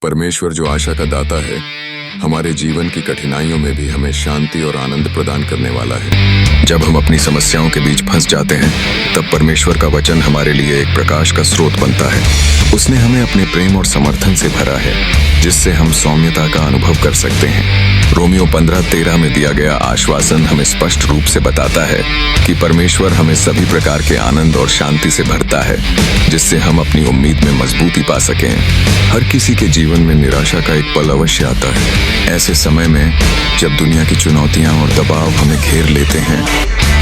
परमेश्वर जो आशा का दाता है, हमारे जीवन की कठिनाइयों में भी हमें शांति और आनंद प्रदान करने वाला है। जब हम अपनी समस्याओं के बीच फंस जाते हैं, तब परमेश्वर का वचन हमारे लिए एक प्रकाश का स्रोत बनता है। उसने हमें अपने प्रेम और समर्थन से भरा है, जिससे हम सौम्यता का अनुभव कर सकते हैं। रोमियो 15:13 में दिया गया आश्वासन हमें स्पष्ट रूप से बताता है कि परमेश्वर हमें सभी प्रकार के आनंद और शांति से भरता है, जिससे हम अपनी उम्मीद में मजबूती पा सकें। हर किसी के जीवन में निराशा का एक पल अवश्य आता है। ऐसे समय में जब दुनिया की चुनौतियां और दबाव हमें घेर लेते हैं,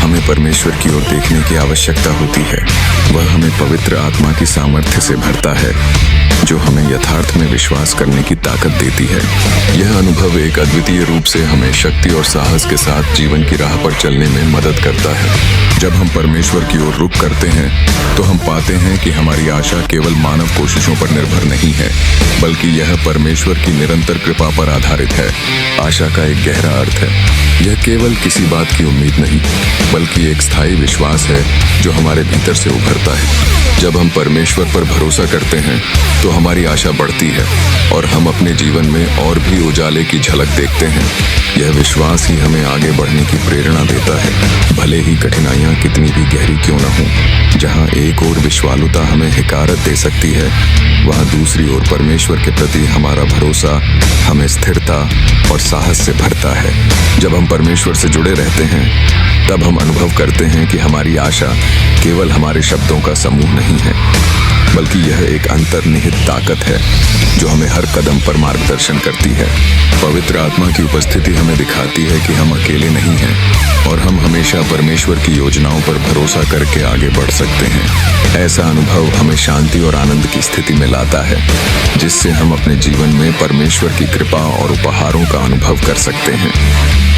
हमें परमेश्वर की ओर देखने की आवश्यकता होती है। वह हमें पवित्र आत्मा की सामर्थ्य से भरता है, जो हमें यथार्थ में विश्वास करने की ताकत देती है। यह अनुभव एक अद्वितीय रूप से हमें शक्ति और साहस के साथ जीवन की राह पर चलने में मदद करता है। जब हम परमेश्वर की ओर रुख करते हैं, तो हम पाते हैं कि हमारी आशा केवल मानव कोशिशों पर निर्भर नहीं है, बल्कि यह परमेश्वर की निरंतर कृपा पर आधारित है। आशा का एक गहरा अर्थ है, यह केवल किसी बात की उम्मीद नहीं, बल्कि एक स्थायी विश्वास है जो हमारे भीतर से उभरता है। जब हम परमेश्वर पर भरोसा करते हैं, तो हमारी आशा बढ़ती है और हम अपने जीवन में और भी उजाले की झलक देखते हैं। यह विश्वास ही हमें आगे बढ़ने की प्रेरणा देता है, भले ही कठिनाइयां कितनी भी गहरी क्यों न हों। जहां एक ओर विश्वालुता हमें हिकारत दे सकती है, वहां दूसरी ओर परमेश्वर के प्रति हमारा भरोसा हमें स्थिरता और साहस से भरता है। जब हम परमेश्वर से जुड़े रहते हैं, तब हम अनुभव करते हैं कि हमारी आशा केवल हमारे शब्दों का समूह नहीं है, बल्कि यह एक अंतर्निहित ताकत है जो हमें हर कदम पर मार्गदर्शन करती है। पवित्र आत्मा की उपस्थिति हमें दिखाती है कि हम अकेले नहीं हैं और हम हमेशा परमेश्वर की योजनाओं पर भरोसा करके आगे बढ़ सकते हैं। ऐसा अनुभव हमें शांति और आनंद की स्थिति में लाता है, जिससे हम अपने जीवन में परमेश्वर की कृपा और उपहारों का अनुभव कर सकते हैं।